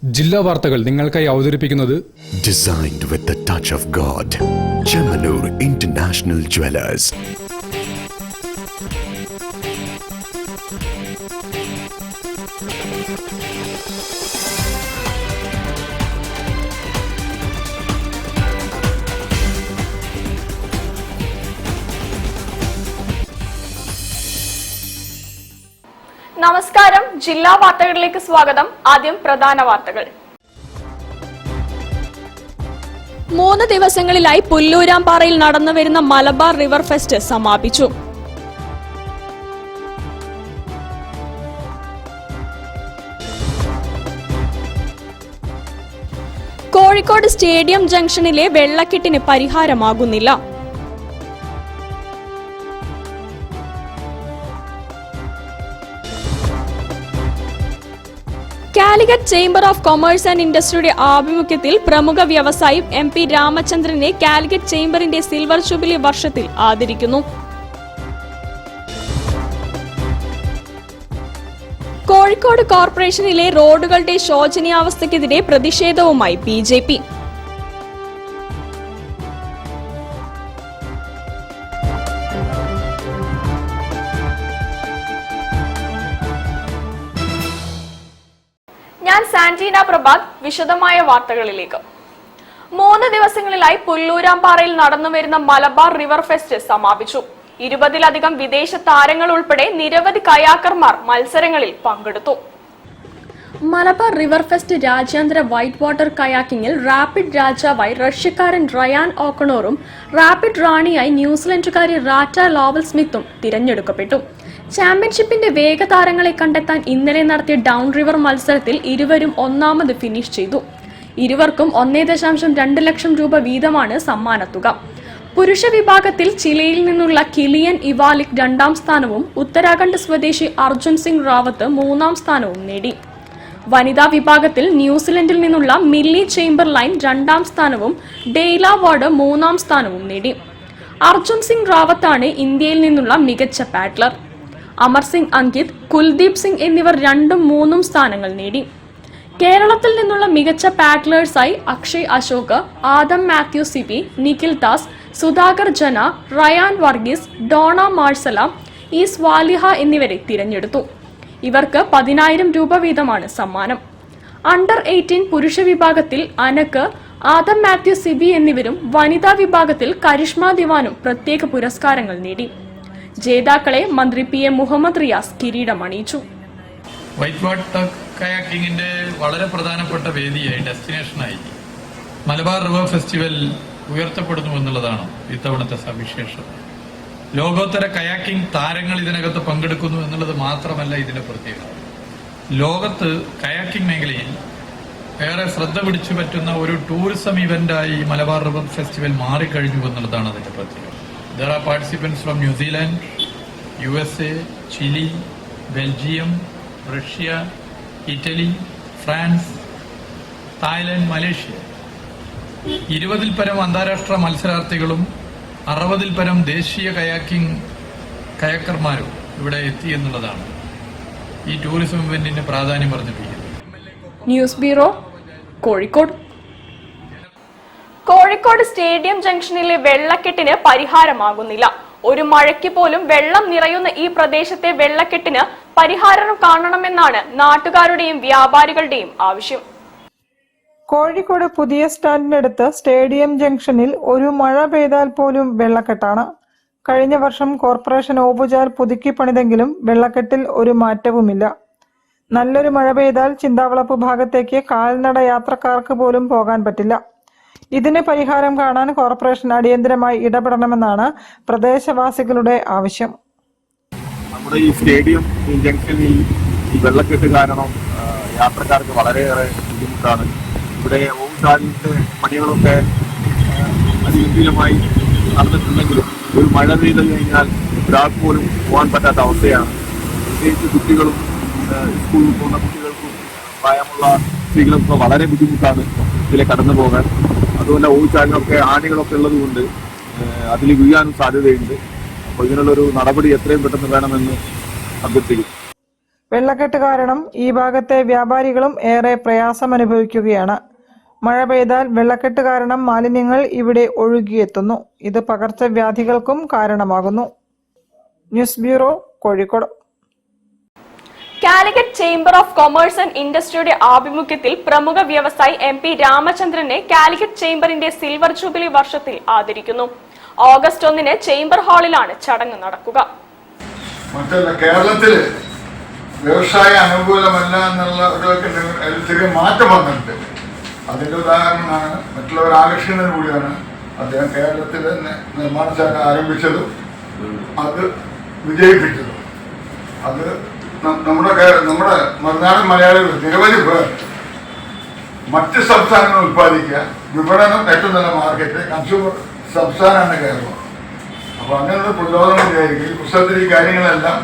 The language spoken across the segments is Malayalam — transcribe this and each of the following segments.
ജില്ലാ വാർത്തകൾ നിങ്ങൾക്കായി അവതരിപ്പിക്കുന്നത് Designed with the touch of God. Chemanur International Jewelers. നമസ്കാരം, ജില്ലാ വാർത്തകളിലേക്ക് സ്വാഗതം. ആദ്യം പ്രധാന വാർത്തകൾ. 3 ദിവസങ്ങളിലായി പുല്ലൂരാംപാറയിൽ നടന്നുവരുന്ന മലബാർ റിവർ ഫെസ്റ്റ് സമാപിച്ചു. കോഴിക്കോട് സ്റ്റേഡിയം ജംഗ്ഷനിലെ വെള്ളക്കെട്ടിന് പരിഹാരമാകുന്നില്ല. Calicut chamber of commerce and ഇൻഡസ്ട്രിയുടെ ആഭിമുഖ്യത്തിൽ പ്രമുഖ വ്യവസായി MP രാമചന്ദ്രനെ കാലിക്കറ്റ് ചേംബറിന്റെ സിൽവർ ജൂബിലി വർഷത്തിൽ ആദരിക്കുന്നു. കോഴിക്കോട് കോർപ്പറേഷനിലെ റോഡുകളുടെ ശോചനീയാവസ്ഥയ്ക്കെതിരെ പ്രതിഷേധവുമായി BJP. ഞാൻ സാന്റീന പ്രഭാത്. വിശദമായ വാർത്തകളിലേക്ക്. 3 ദിവസങ്ങളിലായി പുല്ലൂരാംപാറയിൽ നടന്നുവരുന്ന മലബാർ റിവർ ഫെസ്റ്റ് സമാപിച്ചു. 20-ലധികം വിദേശ താരങ്ങൾ ഉൾപ്പെടെ നിരവധി കയാക്കർമാർ മത്സരങ്ങളിൽ പങ്കെടുത്തു. മലബാർ റിവർ ഫെസ്റ്റ് രാജ്യാന്തര വൈറ്റ് വാട്ടർ കയാക്കിംഗിൽ റാപ്പിഡ് രാജാവായി റഷ്യക്കാരൻ റയാൻ ഓക്കണോറും റാപ്പിഡ് റാണിയായി ന്യൂസിലൻഡുകാരി റാറ്റ ലോവൽ സ്മിത്തും തിരഞ്ഞെടുക്കപ്പെട്ടു. ചാമ്പ്യൻഷിപ്പിന്റെ വേഗതാരങ്ങളെ കണ്ടെത്താൻ ഇന്നലെ നടത്തിയ ഡൗൺ റിവർ മത്സരത്തിൽ ഇരുവരും ഒന്നാമത് ഫിനിഷ് ചെയ്തു. ഇരുവർക്കും 1.2 ലക്ഷം രൂപ വീതമാണ് സമ്മാനത്തുക. പുരുഷ വിഭാഗത്തിൽ ചിലിയിൽ നിന്നുള്ള കിലിയൻ ഇവാലിക് 2ാം സ്ഥാനവും ഉത്തരാഖണ്ഡ് സ്വദേശി അർജുൻ സിംഗ് റാവത്ത് 3ാം സ്ഥാനവും നേടി. വനിതാ വിഭാഗത്തിൽ ന്യൂസിലൻഡിൽ നിന്നുള്ള മില്ലി ചേംബർലൈൻ 2ാം സ്ഥാനവും ഡെയ്ല വാർഡ് 3ാം സ്ഥാനവും നേടി. അർജുൻ സിംഗ് റാവത്താണ് ഇന്ത്യയിൽ നിന്നുള്ള മികച്ച പാഡ്ലർ. അമർ സിംഗ് അങ്കിത്, കുൽദീപ് സിംഗ് എന്നിവർ 2ഉം 3ഉം സ്ഥാനങ്ങൾ നേടി. കേരളത്തിൽ നിന്നുള്ള മികച്ച പാഡ്ലേഴ്സായി അക്ഷയ് അശോക്, ആദം മാത്യു സിബി, നിഖിൽ ദാസ്, സുധാകർ ജന, Ryan Varghese, Donna മാർസല, E Swaliha എന്നിവരെ തിരഞ്ഞെടുത്തു. ഇവർക്ക് 10,000 രൂപ വീതമാണ് സമ്മാനം. അണ്ടർ 18 പുരുഷ വിഭാഗത്തിൽ അനക്ക്, ആദം മാത്യു സിബി എന്നിവരും വനിതാ വിഭാഗത്തിൽ കരിഷ്മ ദിവാനും പ്രത്യേക പുരസ്കാരങ്ങൾ നേടി. ജേതാക്കളെ മന്ത്രി PM മുഹമ്മദ് റിയാസ് കിരീടമണിയിച്ചു. വൈറ്റ് വാട്ടർ കയാക്കിങ്ങിന്റെ വളരെ പ്രധാനപ്പെട്ട വേദിയായി ഡെസ്റ്റിനേഷനായി മലബാർ റിവർ ഫെസ്റ്റിവൽ ഉയർത്തപ്പെടുന്നു എന്നുള്ളതാണ് ഇത്തവണത്തെ സവിശേഷത. ലോകോത്തര കയാക്കിംഗ് താരങ്ങൾ ഇതിനകത്ത് പങ്കെടുക്കുന്നു എന്നുള്ളത് മാത്രമല്ല ഇതിന്റെ പ്രത്യേകത. ലോകത്ത് കയാക്കിംഗ് മേഖലയിൽ ഏറെ ശ്രദ്ധ പിടിച്ചു പറ്റുന്ന ഒരു ടൂറിസം ഇവന്റായി മലബാർ റിവർ ഫെസ്റ്റിവൽ മാറിക്കഴിഞ്ഞു എന്നുള്ളതാണ് അതിന്റെ പ്രത്യേകത. There are participants from New Zealand, USA, Chile, Belgium, Russia, Italy, France, Thailand, Malaysia. 20-ൽ പരം അന്താരാഷ്ട്ര മത്സരാർത്ഥികളും 60-ൽ പരം ദേശീയ കയാക്കർമാരും ഇവിടെ എത്തി എന്നുള്ളതാണ് ഈ ടൂറിസം ഇവന്റിന്റെ പ്രാധാന്യം വർദ്ധിപ്പിക്കുന്നത്. News bureau, Kozhikode. Kozhikode stadium ജംഗ്ഷനിലെ വെള്ളക്കെട്ടിന് പരിഹാരമാകുന്നില്ല. ഒരു മഴയ്ക്ക് പോലും വെള്ളം നിറയുന്ന ഈ പ്രദേശത്തെ വെള്ളക്കെട്ടിന് പരിഹാരം കാണണമെന്നാണ് നാട്ടുകാരുടെയും വ്യാപാരികളുടെയും ആവശ്യം. കോഴിക്കോട് പുതിയ സ്റ്റാൻഡിനടുത്ത് സ്റ്റേഡിയം ജംഗ്ഷനിൽ ഒരു മഴ പെയ്താൽ പോലും വെള്ളക്കെട്ടാണ്. കഴിഞ്ഞ വർഷം കോർപ്പറേഷൻ ഓവുചാൽ പുതുക്കി പണിതെങ്കിലും വെള്ളക്കെട്ടിൽ ഒരു മാറ്റവുമില്ല. നല്ലൊരു മഴ പെയ്താൽ ചിന്താവളപ്പ് ഭാഗത്തേക്ക് കാൽനട യാത്രക്കാർക്ക് പോലും പോകാൻ പറ്റില്ല. ഇതിന് പരിഹാരം കാണാൻ കോർപ്പറേഷൻ അടിയന്തരമായി ഇടപെടണമെന്നാണ് പ്രദേശവാസികളുടെ ആവശ്യം. നമ്മുടെ ഈ സ്റ്റേഡിയം ജംഗ്ഷനിൽ ഈ വെള്ളക്കെട്ട് കാരണം യാത്രക്കാർക്ക് വളരെയേറെ ബുദ്ധിമുട്ടാണ്. ഇവിടെ ഓവുചാലിന്റെ പണികളൊക്കെ അതിഗംഭീരമായി നടന്നിട്ടുണ്ടെങ്കിലും ഒരു മഴ പെയ്തു കഴിഞ്ഞാൽ ഒരാൾക്ക് പോലും പോകാൻ പറ്റാത്ത അവസ്ഥയാണ്. പ്രത്യേകിച്ച് കുട്ടികളും സ്കൂളിൽ പോകുന്ന കുട്ടികൾക്കും പ്രായമുള്ള സ്ത്രീകൾക്കും വളരെ ബുദ്ധിമുട്ടാണ് ഇതിലെ കടന്നു പോകാൻ. അതുപോലെ ഓവുചാലിനൊക്കെ ആണികളൊക്കെ ഉള്ളത് കൊണ്ട് അതിൽ വീഴാനും സാധ്യതയുണ്ട്. അപ്പോൾ ഇതിനുള്ളൊരു നടപടി എത്രയും പെട്ടെന്ന് വേണമെന്ന് അഭ്യർത്ഥിക്കും. വെള്ളക്കെട്ട് കാരണം ഈ ഭാഗത്തെ വ്യാപാരികളും ഏറെ പ്രയാസമനുഭവിക്കുകയാണ്. മഴ പെയ്താൽ വെള്ളക്കെട്ട് കാരണം മാലിന്യങ്ങൾ ഇവിടെ ഒഴുകിയെത്തുന്നു. ഇത് പകർച്ചവ്യാധികൾക്കും കാരണമാകുന്നു. News bureau, Kozhikode. Calicut chamber of commerce and ഇൻഡസ്ട്രിയുടെ ആഭിമുഖ്യത്തിൽ പ്രമുഖ വ്യവസായി MP രാമചന്ദ്രനെ കാലിക്കറ്റ് ചേംബറിന്റെ സിൽവർ ജൂബിലി വർഷത്തിൽ ആദരിക്കുന്നു. ഓഗസ്റ്റ് 1 ചേംബർ ഹാളിലാണ് ചടങ്ങ് നടക്കുക. മറ്റല്ല, കേരളത്തില് വ്യവസായ അനുകൂലമല്ല എന്നുള്ള ഒരു ചെറിയ മാറ്റം വന്നിട്ടുണ്ട്. അതിന്റെ ഉദാഹരണമാണ്, മറ്റുള്ളവർ ആകർഷിക്കുന്നത് കൂടിയാണ് അദ്ദേഹം കേരളത്തിൽ നിർമ്മാണശാല ആരംഭിച്ചതും അത് വിജയിപ്പിച്ചതും. അത് നമ്മുടെ മറുനാടൻ മലയാളികൾ നിരവധി പേർ മറ്റ് സംസ്ഥാനങ്ങൾ ഉത്പാദിക്കുക, വിപണനം ഏറ്റവും നല്ല മാർക്കറ്റ്, കൺസ്യൂമർ സംസ്ഥാനമാണ് കേരളം. അപ്പോൾ അങ്ങനെയുള്ള പ്രചോദനം വിചാരിക്കും. ഈ പുസ്തകത്തിൽ ഈ കാര്യങ്ങളെല്ലാം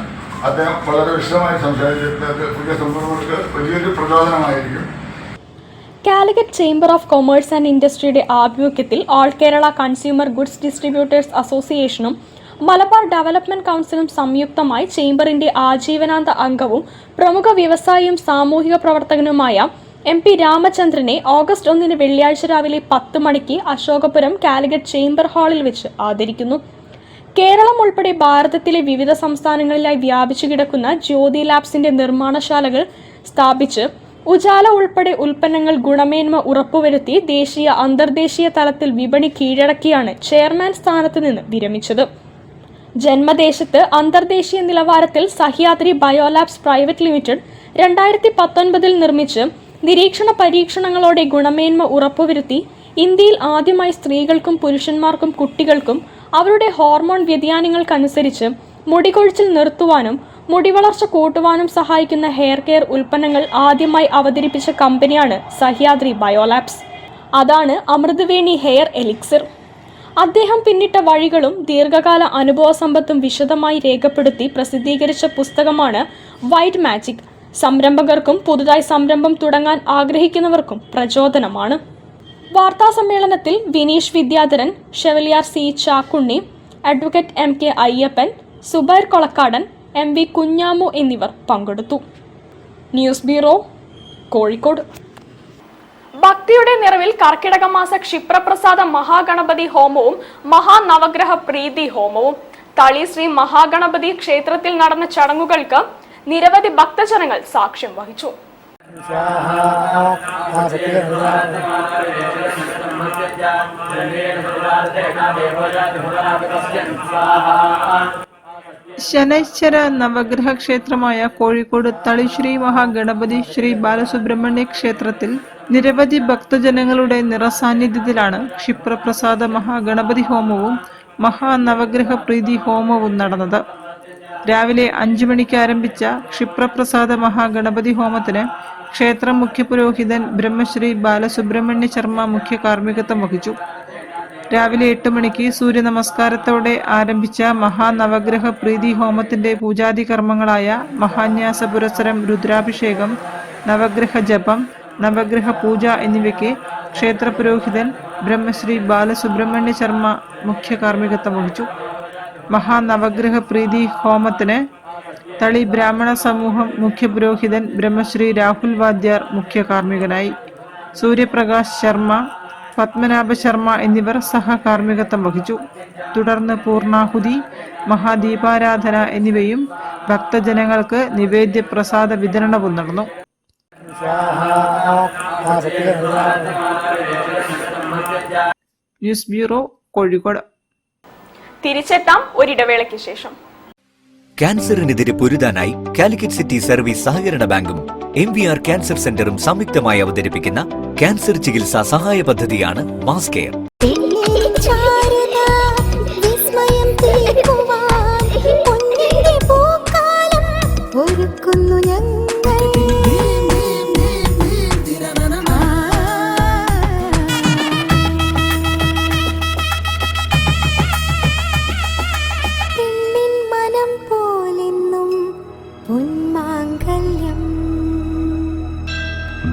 അദ്ദേഹം വളരെ വിശദമായി സംസാരിച്ചിട്ട് പുതിയ സംരംഭങ്ങൾക്ക് വലിയൊരു പ്രചോദനമായിരിക്കും. Calicut chamber of commerce and ഇൻഡസ്ട്രിയുടെ ആഭിമുഖ്യത്തിൽ all Kerala consumer goods distributors അസോസിയേഷനും മലബാർ ഡെവലപ്മെന്റ് കൗൺസിലും സംയുക്തമായി ചേംബറിന്റെ ആജീവനാന്ത അംഗവും പ്രമുഖ വ്യവസായിയും സാമൂഹിക പ്രവർത്തകനുമായ MP രാമചന്ദ്രനെ ഓഗസ്റ്റ് 1 വെള്ളിയാഴ്ച രാവിലെ 10 മണിക്ക് അശോകപുരം കാലിക്കറ്റ് ചേംബർ ഹാളിൽ വെച്ച് ആദരിക്കുന്നു. കേരളം ഉൾപ്പെടെ ഭാരതത്തിലെ വിവിധ സംസ്ഥാനങ്ങളിലായി വ്യാപിച്ചു കിടക്കുന്ന ജ്യോതി ലാബ്സിന്റെ നിർമ്മാണശാലകൾ സ്ഥാപിച്ച് ഉജാല ഉൾപ്പെടെ ഉൽപ്പന്നങ്ങൾ ഗുണമേന്മ ഉറപ്പുവരുത്തി ദേശീയ അന്തർദേശീയ തലത്തിൽ വിപണി കീഴടക്കിയാണ് ചെയർമാൻ സ്ഥാനത്ത് നിന്ന് വിരമിച്ചത്. ജന്മദേശത്ത് അന്തർദേശീയ നിലവാരത്തിൽ സഹ്യാദ്രി ബയോലാബ്സ് പ്രൈവറ്റ് ലിമിറ്റഡ് 2019 നിർമ്മിച്ച് നിരീക്ഷണ പരീക്ഷണങ്ങളോടെ ഗുണമേന്മ ഉറപ്പുവരുത്തി ഇന്ത്യയിൽ ആദ്യമായി സ്ത്രീകൾക്കും പുരുഷന്മാർക്കും കുട്ടികൾക്കും അവരുടെ ഹോർമോൺ വ്യതിയാനങ്ങൾക്കനുസരിച്ച് മുടികൊഴിച്ചിൽ നിർത്തുവാനും മുടിവളർച്ച കൂട്ടുവാനും സഹായിക്കുന്ന ഹെയർ കെയർ ഉൽപ്പന്നങ്ങൾ ആദ്യമായി അവതരിപ്പിച്ച കമ്പനിയാണ് സഹ്യാദ്രി ബയോലാബ്സ്. അതാണ് അമൃതവേണി ഹെയർ എലിക്സിർ. അദ്ദേഹം പിന്നിട്ട വഴികളും ദീർഘകാല അനുഭവ സമ്പത്തും വിശദമായി രേഖപ്പെടുത്തി പ്രസിദ്ധീകരിച്ച പുസ്തകമാണ് വൈറ്റ് മാജിക്. സംരംഭകർക്കും പുതുതായി സംരംഭം തുടങ്ങാൻ ആഗ്രഹിക്കുന്നവർക്കും പ്രചോദനമാണ്. വാർത്താ സമ്മേളനത്തിൽ Vineesh Vidyadharan, chevalier C Chakkunni, advocate MK Ayyappan, Zubair Kolakkadan, MV Kunhamu എന്നിവർ പങ്കെടുത്തു. News bureau, Kozhikode. ഭക്തിയുടെ നിറവിൽ കർക്കിടക മാസ ക്ഷിപ്രപ്രസാദ മഹാഗണപതി ഹോമവും മഹാനവഗ്രഹ പ്രീതി ഹോമവും തളി ശ്രീ മഹാഗണപതി ക്ഷേത്രത്തിൽ നടന്ന ചടങ്ങുകൾക്ക് നിരവധി ഭക്തജനങ്ങൾ സാക്ഷ്യം വഹിച്ചു. ശനൈശ്വര നവഗ്രഹ ക്ഷേത്രമായ കോഴിക്കോട് തളിശ്രീ മഹാഗണപതി ശ്രീ ബാലസുബ്രഹ്മണ്യ ക്ഷേത്രത്തിൽ നിരവധി ഭക്തജനങ്ങളുടെ നിറസാന്നിധ്യത്തിലാണ് ക്ഷിപ്രപ്രസാദ മഹാഗണപതി ഹോമവും മഹാനവഗ്രഹ പ്രീതി ഹോമവും നടന്നത്. രാവിലെ 5 മണിക്ക് ആരംഭിച്ച ക്ഷിപ്രപ്രസാദ മഹാഗണപതി ഹോമത്തിന് ക്ഷേത്രം മുഖ്യപുരോഹിതൻ ബ്രഹ്മശ്രീ ബാലസുബ്രഹ്മണ്യ ശർമ്മ മുഖ്യ കാർമ്മികത്വം വഹിച്ചു. രാവിലെ 8 മണിക്ക് സൂര്യനമസ്കാരത്തോടെ ആരംഭിച്ച മഹാനവഗ്രഹ പ്രീതി ഹോമത്തിന്റെ പൂജാതി കർമ്മങ്ങളായ മഹാന്യാസ പുരസ്സരം, രുദ്രാഭിഷേകം, നവഗ്രഹ ജപം, നവഗ്രഹ പൂജ എന്നിവയ്ക്ക് ക്ഷേത്ര പുരോഹിതൻ ബ്രഹ്മശ്രീ ബാലസുബ്രഹ്മണ്യ ശർമ്മ മുഖ്യ കാർമ്മികത്വം വഹിച്ചു. മഹാനവഗ്രഹ പ്രീതി ഹോമത്തിന് തളി ബ്രാഹ്മണ സമൂഹം മുഖ്യ പുരോഹിതൻ ബ്രഹ്മശ്രീ രാഹുൽ വാദ്യാർ മുഖ്യ കാർമ്മികനായി. സൂര്യപ്രകാശ് ശർമ്മ, പത്മനാഭ ശർമ്മ എന്നിവർ സഹകാർമ്മികത്വം വഹിച്ചു. തുടർന്ന് പൂർണാഹുതി, മഹാദീപാരാധന എന്നിവയും ഭക്തജനങ്ങൾക്ക് നിവേദ്യ പ്രസാദ വിതരണവും നടന്നു. News bureau, Kozhikode. തിരിച്ചെത്താം ഒരിടവേളയ്ക്ക് ശേഷം. ക്യാൻസറിനെതിരെ പൊരുതാനായി കാലിക്കറ്റ് സിറ്റി സർവീസ് സഹകരണ ബാങ്കും MVR ക്യാൻസർ സെന്ററും സംയുക്തമായി അവതരിപ്പിക്കുന്ന ക്യാൻസർ ചികിത്സാ സഹായ പദ്ധതിയാണ് mass care.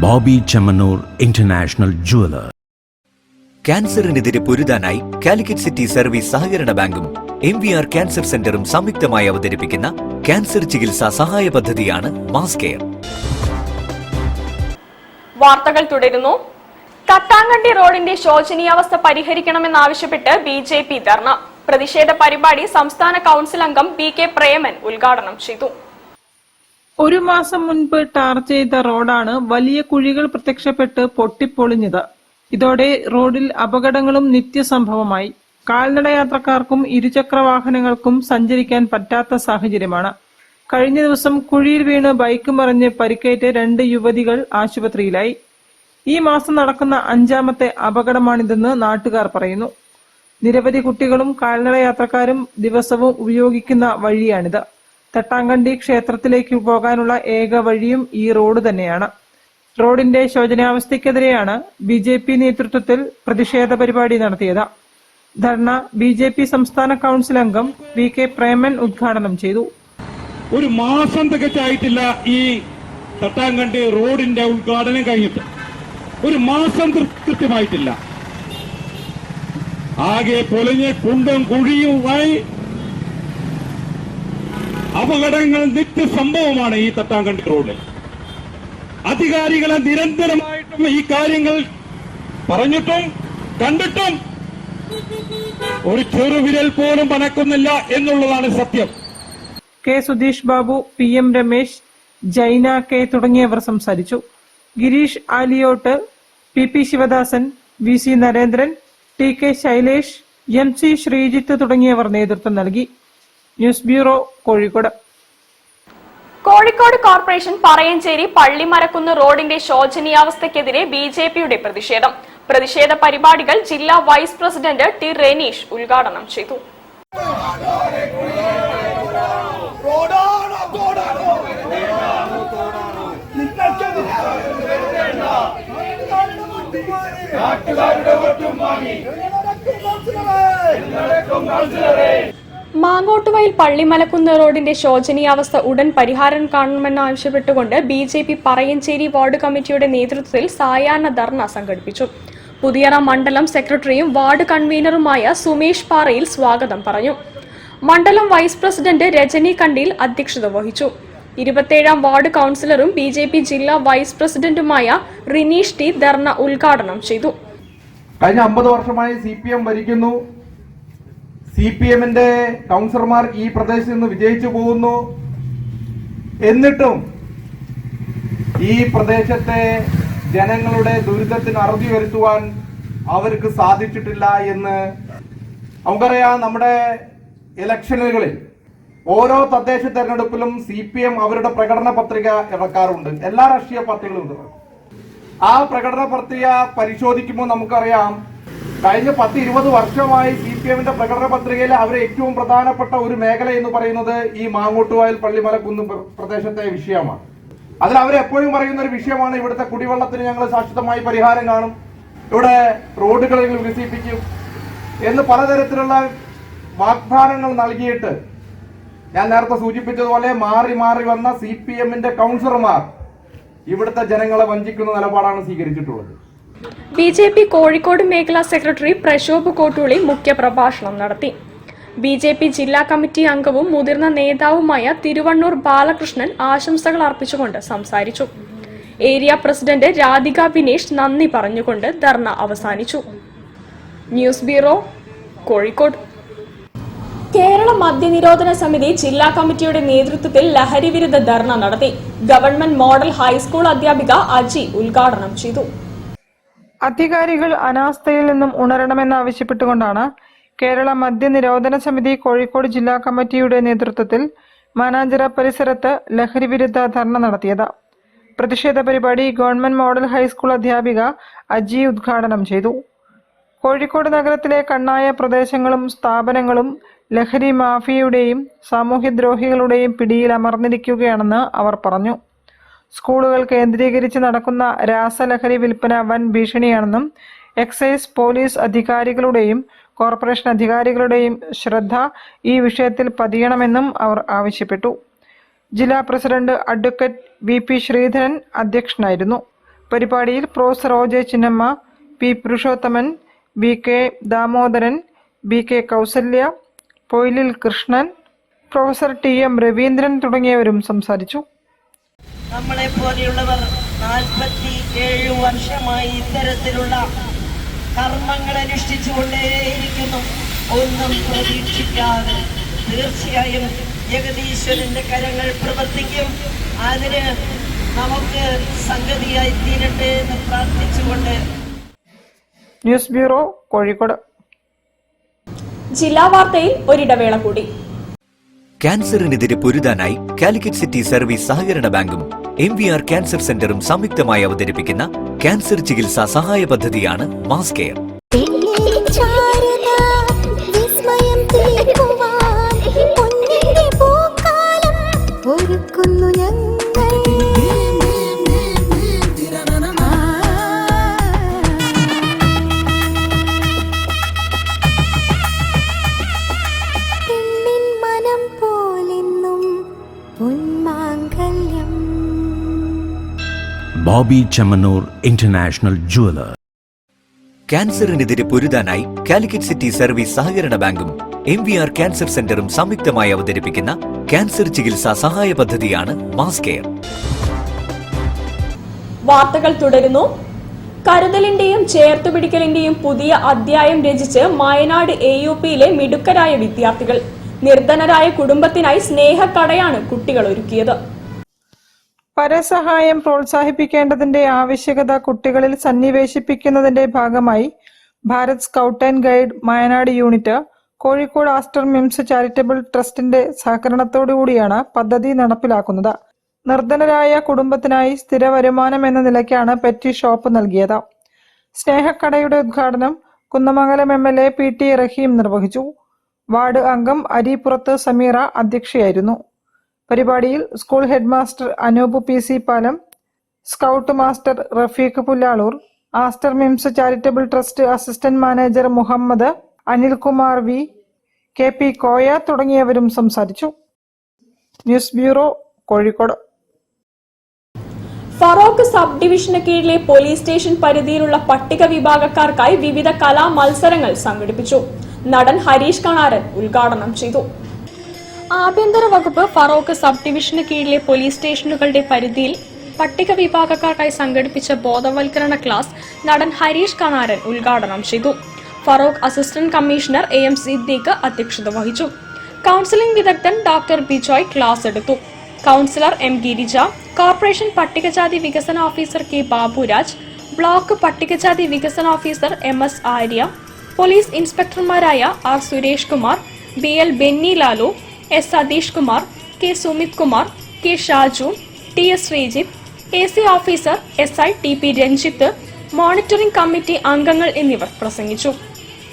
Bobby Chamanur International Jeweler. ക്യാൻസറിനെതിരെ പൊരുതാനായി കാലിക്കറ്റ് സിറ്റി സർവീസ് സഹകരണ ബാങ്കും MVR ക്യാൻസർ സെന്ററും സംയുക്തമായി അവതരിപ്പിക്കുന്ന ക്യാൻസർ ചികിത്സാ സഹായ പദ്ധതിയാണ് മാസ് കെയർ. വാർത്തകൾ തുടരുന്നു. തട്ടാങ്കണ്ടി റോഡിന്റെ ശോചനീയാവസ്ഥ പരിഹരിക്കണമെന്നാവശ്യപ്പെട്ട് BJP ധർണ. പ്രതിഷേധ പരിപാടി സംസ്ഥാന കൌൺസിൽ അംഗം BK പ്രേമൻ ഉദ്ഘാടനം ചെയ്തു. ഒരു മാസം മുൻപ് ടാർ ചെയ്ത റോഡാണ് വലിയ കുഴികൾ പ്രത്യക്ഷപ്പെട്ട് പൊട്ടിപ്പൊളിഞ്ഞത്. ഇതോടെ റോഡിൽ അപകടങ്ങളും നിത്യസംഭവമായി. കാൽനടയാത്രക്കാർക്കും ഇരുചക്ര വാഹനങ്ങൾക്കും സഞ്ചരിക്കാൻ പറ്റാത്ത സാഹചര്യമാണ്. കഴിഞ്ഞ ദിവസം കുഴിയിൽ വീണ് ബൈക്ക് മറിഞ്ഞ് പരിക്കേറ്റ് 2 യുവതികൾ ആശുപത്രിയിലായി. ഈ മാസം നടക്കുന്ന 5ാമത്തെ അപകടമാണിതെന്ന് നാട്ടുകാർ പറയുന്നു. നിരവധി കുട്ടികളും കാൽനടയാത്രക്കാരും ദിവസവും ഉപയോഗിക്കുന്ന വഴിയാണിത്. തട്ടാങ്കണ്ടി ക്ഷേത്രത്തിലേക്ക് പോകാനുള്ള ഏക വഴിയും ഈ റോഡ് തന്നെയാണ്. റോഡിന്റെ ശോചനാവസ്ഥയ്ക്കെതിരെയാണ് BJP നേതൃത്വത്തിൽ പ്രതിഷേധ പരിപാടി നടത്തിയത്. ധർണ BJP സംസ്ഥാന കൌൺസിൽ അംഗം BK പ്രേമൻ ഉദ്ഘാടനം ചെയ്തു. ഒരു മാസം തികച്ചായിട്ടില്ല ഈ തട്ടാങ്കണ്ടി റോഡിന്റെ ഉദ്ഘാടനം കഴിഞ്ഞിട്ട്. ഒരു മാസം കൃത്യമായിട്ടില്ല. ആകെ പൊളിഞ്ഞ് കുണ്ടും കുഴിയുമായി അപകടങ്ങൾ നിത്യസംഭവമാണ് ഈ തട്ടാങ്കണ്ടി റോഡിൽ. അധികാരികളെ നിരന്തരമായിട്ടും ഈ കാര്യങ്ങൾ പറഞ്ഞിട്ടും കണ്ടിട്ടും ഒരു ചെറുവിരൽ പോലും അനക്കുന്നില്ല എന്നുള്ളതാണ് സത്യം. K. സുധീഷ് ബാബു, PM രമേശ്, ജൈന K തുടങ്ങിയവർ സംസാരിച്ചു. Girish ആലിയോട്ട്, PP Sivadasan, VC Narendran, TK Shailesh, MC Sreejith തുടങ്ങിയവർ നേതൃത്വം നൽകി. News bureau, Kozhikode. Kozhikode corporation Parayancheri Pallimarakkunnu റോഡിന്റെ ശോചനീയാവസ്ഥയ്ക്കെതിരെ BJPയുടെ പ്രതിഷേധം. പ്രതിഷേധ പരിപാടികൾ ജില്ലാ വൈസ് പ്രസിഡന്റ് T. റെനീഷ് ഉദ്ഘാടനം ചെയ്തു. മാങ്ങോട്ടുവയൽ പള്ളിമലക്കുന്ന് റോഡിന്റെ ശോചനീയാവസ്ഥ ഉടൻ പരിഹാരം കാണണമെന്നാവശ്യപ്പെട്ടുകൊണ്ട് BJP പറയഞ്ചേരി വാർഡ് കമ്മിറ്റിയുടെ നേതൃത്വത്തിൽ സായാഹ്ന ധർണ സംഘടിപ്പിച്ചു. പുതിയറ മണ്ഡലം സെക്രട്ടറിയും വാർഡ് കൺവീനറുമായ സുമേഷ് പാറയിൽ സ്വാഗതം പറഞ്ഞു. മണ്ഡലം വൈസ് പ്രസിഡന്റ് രജനി കണ്ടീൽ അധ്യക്ഷത വഹിച്ചു. 27ാം വാർഡ് കൌൺസിലറും BJP ജില്ലാ വൈസ് പ്രസിഡന്റുമായ റിനീഷ് T ധർണ ഉദ്ഘാടനം ചെയ്തു. കഴിഞ്ഞ 50 വർഷമായി CPM ഭരിക്കുന്നു. CPMന്റെ കൗൺസിലർമാർ ഈ പ്രദേശത്ത് നിന്ന് വിജയിച്ചു പോകുന്നു. എന്നിട്ടും ഈ പ്രദേശത്തെ ജനങ്ങളുടെ ദുരിതത്തിന് അറുതി വരുത്തുവാൻ അവർക്ക് സാധിച്ചിട്ടില്ല എന്ന് നമുക്കറിയാം. നമ്മുടെ ഇലക്ഷനുകളിൽ ഓരോ തദ്ദേശ തെരഞ്ഞെടുപ്പിലും CPM അവരുടെ പ്രകടന പത്രിക ഇറക്കാറുണ്ട്. എല്ലാ രാഷ്ട്രീയ പാർട്ടികളും. ആ പ്രകടന പത്രിക പരിശോധിക്കുമ്പോൾ നമുക്കറിയാം കഴിഞ്ഞ 10-20 വർഷമായി CPMന്റെ പ്രകടന പത്രികയിൽ അവർ ഏറ്റവും പ്രധാനപ്പെട്ട ഒരു മേഖല എന്ന് പറയുന്നത് ഈ മാങ്ങോട്ടുവയൽ പള്ളിമലക്കുന്ന് പ്രദേശത്തെ വിഷയമാണ്. അതിൽ അവരെപ്പോഴും പറയുന്ന ഒരു വിഷയമാണ് ഇവിടുത്തെ കുടിവെള്ളത്തിന് ഞങ്ങൾ ശാശ്വതമായി പരിഹാരം കാണും, ഇവിടെ റോഡുകൾ വികസിപ്പിക്കും എന്ന് പലതരത്തിലുള്ള വാഗ്ദാനങ്ങൾ നൽകിയിട്ട് ഞാൻ നേരത്തെ സൂചിപ്പിച്ചതുപോലെ മാറി മാറി വന്ന CPMന്റെ കൗൺസിലർമാർ ഇവിടുത്തെ ജനങ്ങളെ വഞ്ചിക്കുന്ന നിലപാടാണ് സ്വീകരിച്ചിട്ടുള്ളത്. BJP കോഴിക്കോട് മേഖലാ സെക്രട്ടറി പ്രശോഭ് കോട്ടൂളി മുഖ്യപ്രഭാഷണം നടത്തി. BJP ജില്ലാ കമ്മിറ്റി അംഗവും മുതിർന്ന നേതാവുമായ തിരുവണ്ണൂർ ബാലകൃഷ്ണൻ ആശംസകൾ അർപ്പിച്ചുകൊണ്ട് സംസാരിച്ചു. ഏരിയ പ്രസിഡന്റ് രാധിക ബിനേഷ് നന്ദി പറഞ്ഞുകൊണ്ട് ധർണ അവസാനിച്ചു. News bureau, Kozhikode. കേരള മദ്യനിരോധന സമിതി ജില്ലാ കമ്മിറ്റിയുടെ നേതൃത്വത്തിൽ ലഹരി വിരുദ്ധ ധർണ നടത്തി. ഗവൺമെന്റ് മോഡൽ ഹൈസ്കൂൾ അധ്യാപിക അജി ഉദ്ഘാടനം ചെയ്തു. അധികാരികൾ അനാസ്ഥയിൽ നിന്നും ഉണരണമെന്നാവശ്യപ്പെട്ടുകൊണ്ടാണ് കേരള മദ്യനിരോധന സമിതി കോഴിക്കോട് ജില്ലാ കമ്മിറ്റിയുടെ നേതൃത്വത്തിൽ മാനാഞ്ചിറ പരിസരത്ത് ലഹരി വിരുദ്ധ ധർണ നടത്തിയത്. പ്രതിഷേധ പരിപാടി ഗവൺമെന്റ് മോഡൽ ഹൈസ്കൂൾ അധ്യാപിക അജി ഉദ്ഘാടനം ചെയ്തു. കോഴിക്കോട് നഗരത്തിലെ കണ്ണായ പ്രദേശങ്ങളും സ്ഥാപനങ്ങളും ലഹരി മാഫിയയുടെയും സാമൂഹ്യദ്രോഹികളുടെയും പിടിയിൽ അമർന്നിരിക്കുകയാണെന്ന് അവർ പറഞ്ഞു. സ്കൂളുകൾ കേന്ദ്രീകരിച്ച് നടക്കുന്ന രാസലഹരി വിൽപ്പന വൻ ഭീഷണിയാണെന്നും എക്സൈസ് പോലീസ് അധികാരികളുടെയും കോർപ്പറേഷൻ അധികാരികളുടെയും ശ്രദ്ധ ഈ വിഷയത്തിൽ പതിയണമെന്നും അവർ ആവശ്യപ്പെട്ടു. ജില്ലാ പ്രസിഡന്റ് അഡ്വക്കേറ്റ് VP ശ്രീധരൻ അധ്യക്ഷനായിരുന്നു. പരിപാടിയിൽ professor OJ Chinnamma, P Purushothaman, BK Damodaran, BK Kausalya, Poyilil Krishnan, professor TM Raveendran തുടങ്ങിയവരും സംസാരിച്ചു. നമ്മളെ പോലെയുള്ളവർ 47 വർഷമായി ഇത്തരത്തിലുള്ള കർമ്മങ്ങൾ അനുഷ്ഠിച്ചുകൊണ്ടേയിരിക്കുന്നു. ഒന്നും പ്രതീക്ഷിക്കാതെ തീർച്ചയായും ജഗദീശ്വരന്റെ കരങ്ങൾ പ്രവർത്തിക്കും. അതിന് നമുക്ക് സംഗതിയായി തീരട്ടെ എന്ന് പ്രാർത്ഥിച്ചുകൊണ്ട്. News bureau, Kozhikode. ജില്ലാ വാർത്തയിൽ ഒരിടവേള കൂടി. ക്യാൻസറിനെതിരെ പൊരുതാനായി കാലിക്കറ്റ് സിറ്റി സർവീസ് സഹകരണ ബാങ്കും MVR ക്യാൻസർ സെന്ററും സംയുക്തമായി അവതരിപ്പിക്കുന്ന ക്യാൻസർ ചികിത്സാ സഹായ പദ്ധതിയാണ് mass care. Bobby Chemmanur international jeweller. ക്യാൻസറിനെതിരെ പൊരുതാനായി കാലിക്കറ്റ് സിറ്റി സർവീസ് സഹകരണ ബാങ്കും MVR ക്യാൻസർ സെന്ററും സംയുക്തമായി അവതരിപ്പിക്കുന്ന ക്യാൻസർ ചികിത്സാ സഹായ പദ്ധതിയാണ് മാസ് കെയർ. വാർത്തകൾ തുടരുന്നു. കരുതലിന്റെയും ചേർത്തുപിടിക്കലിന്റെയും പുതിയ അധ്യായം രചിച്ച് വയനാട് AUPയിലെ മിടുക്കരായ വിദ്യാർത്ഥികൾ. നിർധനരായ കുടുംബത്തിനായി സ്നേഹക്കടയാണ് കുട്ടികൾ ഒരുക്കിയത്. പരസഹായം പ്രോത്സാഹിപ്പിക്കേണ്ടതിന്റെ ആവശ്യകത കുട്ടികളിൽ സന്നിവേശിപ്പിക്കുന്നതിന്റെ ഭാഗമായി Bharat scout and guide Wayanad unit Kozhikode Aster MIMS charitable ട്രസ്റ്റിന്റെ സഹകരണത്തോടുകൂടിയാണ് പദ്ധതി നടപ്പിലാക്കുന്നത്. നിർധനരായ കുടുംബത്തിനായി സ്ഥിര വരുമാനം എന്ന നിലയ്ക്കാണ് പെറ്റി ഷോപ്പ് നൽകിയത്. സ്നേഹക്കടയുടെ ഉദ്ഘാടനം കുന്നമംഗലം MLA PT റഹീം നിർവഹിച്ചു. വാർഡ് അംഗം അരിപ്പുറത്ത് സമീറ അധ്യക്ഷയായിരുന്നു. പരിപാടിയിൽ school head master Anoop PC Palam, scout master Rafeeq Pullalur, Aster MIMS charitable trust assistant manager Muhammad, Anilkumar V, KP Koya തുടങ്ങിയവരും സംസാരിച്ചു. News bureau, Kozhikode. Feroke sub ഡിവിഷന് കീഴിലെ പോലീസ് സ്റ്റേഷൻ പരിധിയിലുള്ള പട്ടിക വിഭാഗക്കാർക്കായി വിവിധ കലാ മത്സരങ്ങൾ സംഘടിപ്പിച്ചു. നടൻ ഹരീഷ് കണാരൻ ഉദ്ഘാടനം ചെയ്തു. ആഭ്യന്തര വകുപ്പ് ഫറോക്ക് സബ് ഡിവിഷന് കീഴിലെ പോലീസ് സ്റ്റേഷനുകളുടെ പരിധിയിൽ പട്ടിക വിഭാഗക്കാർക്കായി സംഘടിപ്പിച്ച ബോധവൽക്കരണ ക്ലാസ് നടൻ ഹരീഷ് കണാരൻ ഉദ്ഘാടനം ചെയ്തു. Feroke assistant commissioner AM Siddique അധ്യക്ഷത വഹിച്ചു. കൌൺസിലിംഗ് വിദഗ്ധൻ ഡോക്ടർ ബിജോയ് ക്ലാസ് എടുത്തു. കൌൺസിലർ M ഗിരിജ, കോർപ്പറേഷൻ പട്ടികജാതി വികസന ഓഫീസർ K ബാബുരാജ്, ബ്ലോക്ക് പട്ടികജാതി വികസന ഓഫീസർ MS ആര്യ, പോലീസ് ഇൻസ്പെക്ടർമാരായ R Suresh Kumar, BL Benny Lalu, S Satheesh Kumar, K Sumith Kumar, K Shaju, TS Sreejith, AC officer SI TP Ranjith, monitoring committee അംഗങ്ങൾ എന്നിവർ പ്രസംഗിച്ചു.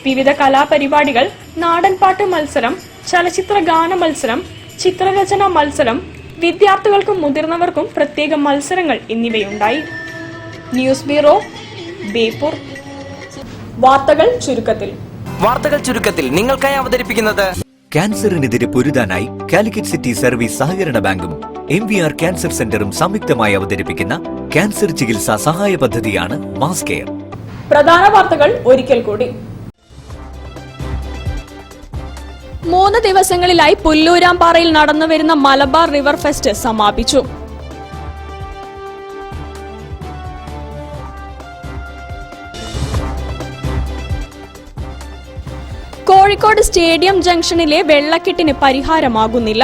വിവിധ കലാപരിപാടികൾ, നാടൻപാട്ട് മത്സരം, ചലച്ചിത്ര ഗാന മത്സരം, ചിത്രരചന മത്സരം, വിദ്യാർത്ഥികൾക്കും മുതിർന്നവർക്കും പ്രത്യേക മത്സരങ്ങൾ എന്നിവയുണ്ടായി. News bureau, Beypore. വാർത്തകൾ ചുരുക്കത്തിൽ നിങ്ങൾക്കായി അവതരിപ്പിക്കുന്നത് ക്യാൻസറിനെതിരെ പൊരുതാനായി കാലിക്കറ്റ് സിറ്റി സർവീസ് സഹകരണ ബാങ്കും MVR ക്യാൻസർ സെന്ററും സംയുക്തമായി അവതരിപ്പിക്കുന്ന ക്യാൻസർ ചികിത്സാ സഹായ പദ്ധതിയാണ് മാസ് കെയർ. പ്രധാന വാർത്തകൾ ഒരിക്കൽ കൂടി. 3 ദിവസങ്ങളിലായി പുല്ലൂരാംപാറയിൽ നടന്നുവരുന്ന മലബാർ റിവർ ഫെസ്റ്റ് സമാപിച്ചു. കോഴിക്കോട് സ്റ്റേഡിയം ജംഗ്ഷനിലെ വെള്ളക്കെട്ടിന് പരിഹാരമാകുന്നില്ല.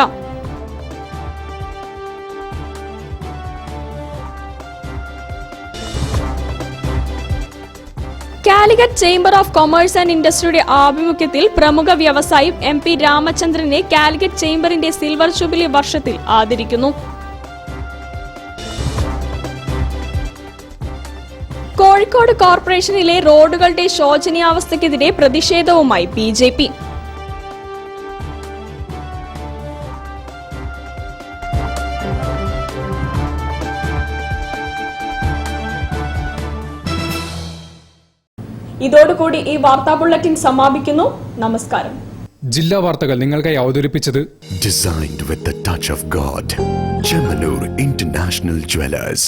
Calicut chamber of commerce and ഇൻഡസ്ട്രിയുടെ ആഭിമുഖ്യത്തിൽ പ്രമുഖ വ്യവസായി MP രാമചന്ദ്രനെ കാലിക്കറ്റ് ചേംബറിന്റെ സിൽവർ ജൂബിലി വർഷത്തിൽ ആദരിക്കുന്നു. കോഴിക്കോട് കോർപ്പറേഷനിലെ റോഡുകളുടെ ശോചനീയാവസ്ഥയ്ക്കെതിരെ പ്രതിഷേധവുമായി BJP. ഇതോടുകൂടി ഈ വാർത്താ ബുള്ളറ്റിൻ സമാപിക്കുന്നു. നമസ്കാരം. ജില്ലാ വാർത്തകൾ നിങ്ങൾക്കായി അവതരിപ്പിച്ചത് Designed with the touch of God. Chemanur International Jewelers.